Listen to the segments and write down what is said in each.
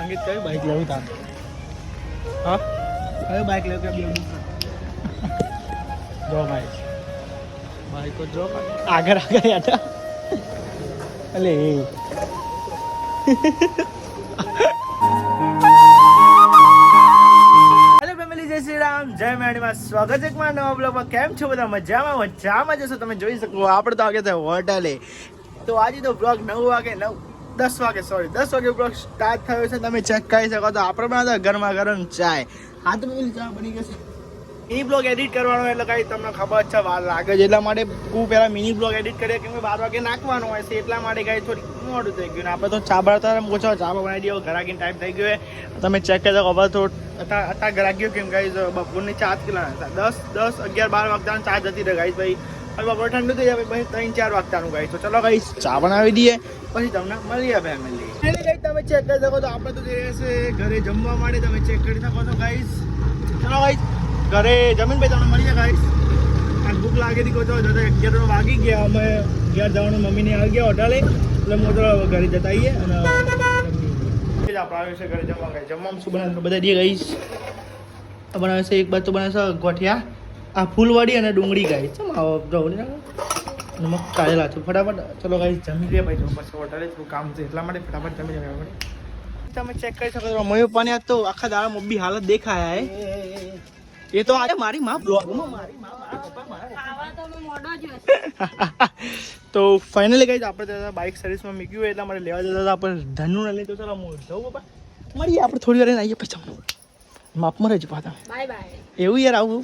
અંકિત કઈ બાઈક લેવું તાર? હા કયું બાઈક લેવું કે બે જો ભાઈ બાઈકો જો આગળ આગળ યાર અલે હેલો ફેમિલી, જય શ્રી રામ, જય મેડીમાં સ્વાગત છે તમારા નવા બ્લોગમાં. કેમ છો બધા? મજામાં જશો. તમે જોઈ શકો આપણે તો આગે છે હોટલે. તો આજે તો બ્લોગ 10 વાગે બ્લોગ સ્ટાર્ટ થયો છે. તમે ચેક કરી શકો તો આપણે બનાવતા ગરમા ગરમ ચાય. હા તો ચા બની ગઈ. મિની બ્લોગ એડિટ કરવાનો એટલે કાંઈ તમને ખબર છે વાર લાગે છે, એટલા માટે હું પહેલાં મિની બ્લોગ એડિટ કરીએ કેમ કે 12 વાગે નાખવાનો હોય છે, એટલા માટે કાંઈ થોડી મોડું થઈ ગયું. આપણે તો ચા બનાવતા પૂછો ચા બનાવી દો, ઘરાકીનો ટાઈમ થઈ ગયો. તમે ચેક કરી શકો હવે થોડું અત્યારે ઘરાક્યું કેમ ગાઈઝ બપોરની 4 કિલો 10, 11, 12 વાગતાની ચા જતી રહે ગાઈઝ ભાઈ. હવે બપોર ઠંડુ થઈ જાય પછી 3-4 વાગતાનું ગાઈઝ. તો ચલો ગાઈઝ ચા બનાવી દઈએ પછી તમને મળીએ ફેમિલી. તમે ચેક કરી શકો તો આપણે તો જઈએ છે ઘરે જમવા માટે. તમે ચેક કરી શકો છો ગાઈઝ. ચલો ગાઈઝ ઘરે જમીન ભાઈ તમને મળીએ ગાઈસ. આ ભૂખ લાગી હતી કોઈ તો 11 વાગી ગયા. અમે ઘેર જવાનું મમ્મીને આવી ગયા હોટલે એટલે હું તો ઘરે જતા આવીએ અને આપણે આવ્યો છે ઘરે જમવા. ગાઈ જમવામાં શું બનાવે બધા દઈએ ગાઈસ. બનાવે છે એક બાજુ તો બનાવે છે ગોઠિયા, આ ફૂલવાડી અને ડુંગળી ગાઈ ચમ આવો જવું અને મગ કાઢેલા છે ફટાફટ. ચલો ગાઈસ જમી લઈએ ભાઈ. પછી હોટલે થોડું કામ છે એટલા માટે ફટાફટ જમી લેવા પડે. તમે ચેક કરી શકો છો મયુર પાણી આજ તો આખા દાડા મોબી હાલત દેખાયા હે. એ તો આજે મારી માં બ્લોગમાં મારી માં મારા પપ્પા મારા તો ફાઇનલી ગાઈસ આપણે બાઇક સર્વિસમાં મૂક્યું હોય એટલા માટે લેવા જતા હતા. આપણે ધનનું લઈ તો ચાલો હું જવું પપ્પા મળીએ આપણે થોડી વાર આવીએ પછી માપમાં રહેજો પાછા. Bye bye. એવું યાર આવું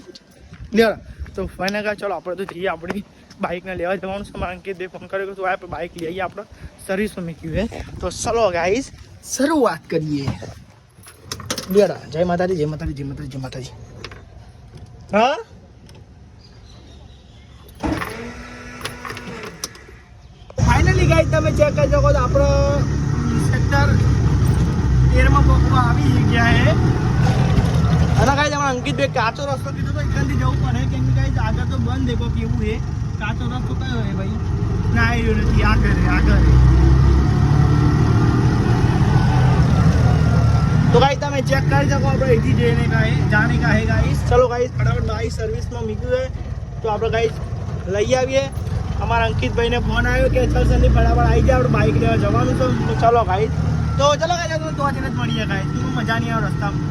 લેવા તો ફાઇનલ ગાઈસ ચલો આપણે તો જઈએ આપણી બાઇકને લેવા જવાનું છે. મારા અંકિત ફોન કર્યો તો આપણે બાઇક લઈ આવીએ. આપણે સર્વિસમાં મૂક્યું હે તો ચલો ગાઈસ શરૂઆત કરીએ. લેડા જય માતાજી, જય માતાજી, જય માતાજી, જય માતાજી. હા ફાઇનલી ગાઈસ તમે ચેક કરી શકો તો આપણો સેક્ટર 13માં પહોંચવા આવી ગયા છે. અને ગાઈસ અમારા અંકિતભાઈ કાચો રસ્તો કીધો તો એકંદી જવું પડે કેમ કે ગાઈસ આગળ તો બંધ દેખો કેવું છે. કાચો રસ્તો કયો છે ભાઈ? ના આવ્યો નથી. આગળ तो गाइस તમે ચેક કરી શકો આપણે અહીંથી જઈને જાણે કા હે ગાઈસ. ચલો ગાઈસ ફટાફટ બાઈક સર્વિસમાં મૂક્યું છે તો આપણે ગાઈસ લઈ આવીએ. અમારા અંકિતભાઈને ફોન આવ્યો કે ચલ સંદીપ ફટાફટ આવી જાય, આપણે બાઈક લેવા જવાનું છે. તો ચલો ગાઈસ તો ગાઈસ તો આજે જ મળીએ ગાઈસ. મજા નહીં આવે રસ્તામાં.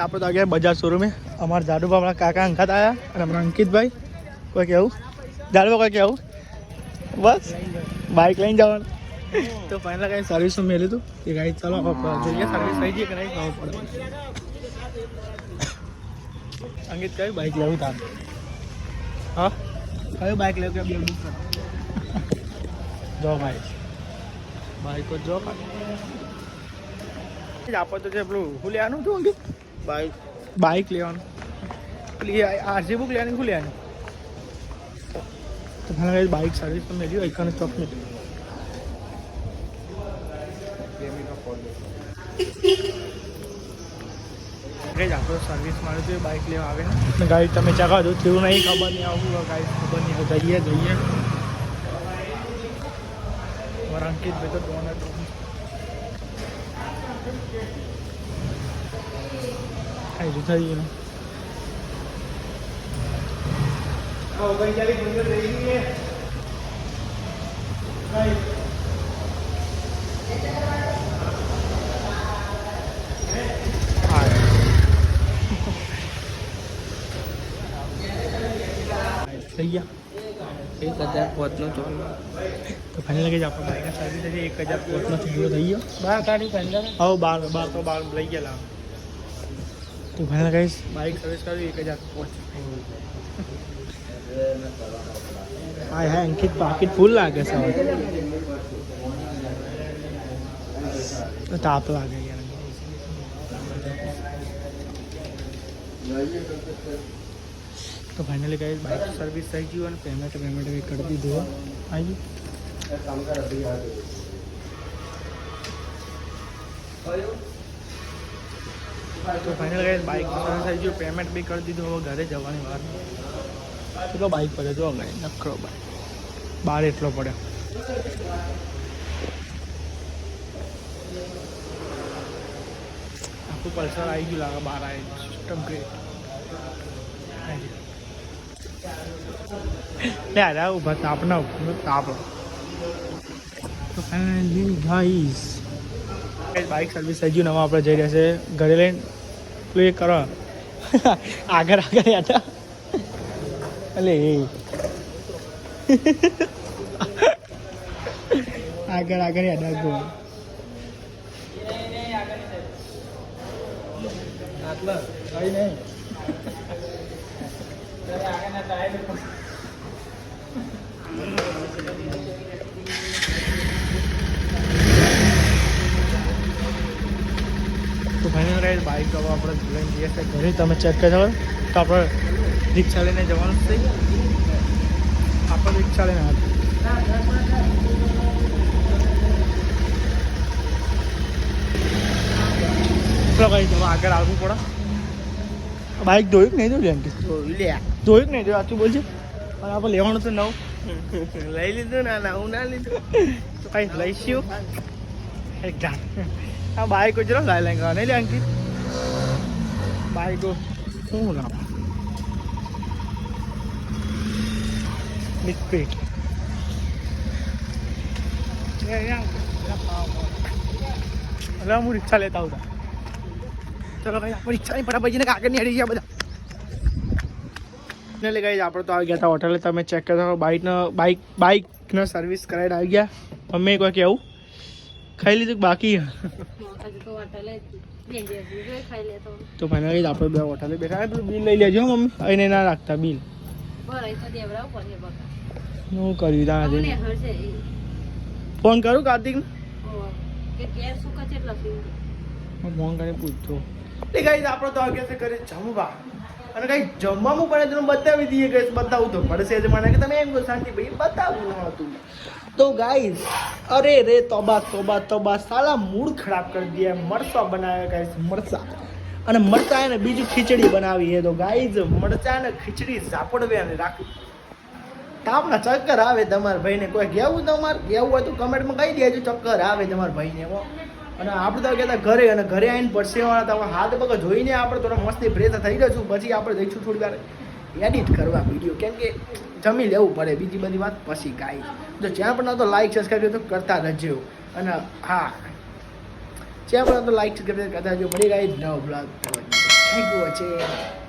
આપણે તો આગળ બજાજ શોરૂમે અમારા જાડુભા આપણા કાકા અંકાત આવ્યા અને અમારા અંકિતભાઈ કોઈ કેવું જાડુભા કોઈ કેવું બસ બાઇક લઈને જવાનું. તો ફાઇનલ કાંઈ સર્વિસમાં મેળ્યું હતું કે ગાઈ ચાલો જોઈએ સર્વિસ થઈ ગઈ કે નહીં ખબર પડે. અંકિત કયું બાઇક લેવું તાર? હા કયું બાઇક લેવું કે બે બુક કર જો ભાઈ બાઇકો જો આપણે તો જે પેલું શું લેવાનું હતું અંકિત? બાઇક લેવાનું પેલી આરસી બુક લેવાની શું લેવાની? તો ઘણા બાઇક સર્વિસ તો મેળ્યું એકાને ચોક મેળ્યું. આપણે સર્વિસ મારે તો બાઇક લેવા આવે ને ગાડી તમે ચાખા દો થયું નહીં ખબર નહીં આવું ગાડી ખબર નહીં જઈએ મારા અંકિતભાઈ તો ડોનર થઈ ગયું ભાઈ. પોતનો તો ફાઇનલ કે આપણે બાઇકના સર્વિસ છે 1000 પોતનો થયો થઈ ગયો બહાર કાઢી પંદર હવે બાર તો બાર લઈ ગયેલા તો ફાઇનલ કહીશ બાઇક સર્વિસ કરવી 1000 પોત હા હા અંકિત પાકીટ ફૂલ લાગે છે તો તાપ લાગે યાર તો ફાઇનલી ગાઈસ બાઇક સર્વિસ થઈ ગયું અને પેમેન્ટ બી કરી દીધું આવી તો ફાઇનલ ગાઈસ બાઇક સર્વિસ થઈ ગયું પેમેન્ટ બી કરી દીધું હવે ઘરે જવાની વાર કેટલો બાઇક પડે જો ગાઈ નખરો બાઇક બાર એટલો પડે આખું પલ્સર આવી ગયું લાગે બહાર આવી સિસ્ટમ ગ્રેટ લે આ ઉભા તાપ ના તાપ તો ફાઇનલી ગાઈસ બાઇક સર્વિસ થઈ ગયું નવા આપણે જઈ રહ્યા છે ઘરે લઈને પેલું એ કરો આગળ હતા અલે આગળ યાદ આગળ આટલા કઈ નહીં તો ફાઇનલ ગાઈસ બાઇક હવે આપણે લઈને જઈએ છીએ ઘરે તમે ચેક કરી શકો તો આપણે રિક્ષા લઈને જવાનું છે આપણે રિક્ષા લઈને ચલો ભાઈ હવે આગળ આવવું પડે બાઇક ધોયું કે નહીં ધોયું ધોયું કે નહીં ધોયું આટલું બોલશે અને આપણે લેવાનું તો નવું લઈ લીધું ના હું ના લીધું તો કંઈ લઈશું એકદમ આ બાઇકો ચલો લાઈ લાઈ નહીં લે અંકિત બાઇકો શું કામ સ્પીડ એટલે હું રિક્ષા લેતા આવતા ચલો ભાઈ આપણે રિક્ષાની ફટાફટ જઈને કાગળ ની અડી ગયા બધા એટલે ગાઈસ આપણે તો આવી ગયા હતા હોટલે તમે ચેક કરતા બાઇકનો સર્વિસ કરાવીને આવી ગયા મમ્મી કોઈ કેવું ખાઈ લીધું બાકી તો ફાઇનલી આપણે બે હોટલે બેઠા પેલું બિલ લઈ લેજો મમ્મી એને ના રાખતા બિલ હું કર્યું ત્યાં ફોન કરું કાર્તિક ફોન કરીને પૂછતો એટલે ગાઈસ આપણે તો આગળ છે કરે જમવા અને કઈ જમવાનું પડે તો બતાવી દઈએ કે બતાવું તો પડશે જ મને કે તમે એમ કહો શાંતિ ભાઈ બતાવું ન હતું તો ગાઈસ અરે રે તોબા સાલા મૂડ ખરાબ કરી દે મરચા બનાવ્યા ગાઈસ મરચા અને મરચા ને બીજું ખીચડી બનાવી છે તો ગાઈસ મરચા ને ખીચડી ઝાપડવે અને રાખી તાપના ચક્કર આવે તમારા ભાઈને કોઈ કેવું હોય તો કમેન્ટમાં કહી દેજો ચક્કર આવે તમારા ભાઈને અને આપણે તો કહેતા ઘરે અને ઘરે આવીને પરસેવાળા તો હાથ પગ જોઈને આપણે થોડા મસ્તી ફ્રેશ થઈ જશું પછી આપણે જઈશું થોડી વાર એડિટ કરવા વિડીયો કેમ કે જમી લેવું પડે બીજી બધી વાત પછી ગાઈસ તો જ્યાં પણ તો લાઈક સબસ્ક્રાઈબ તો કરતા રહેજો અને હા જ્યાં પણ તો લાઈક સબસ્ક્રાઈબ કરતા રહેજો મળી ગાઈસ નવો બ્લોગ થેન્ક યુ વોચિંગ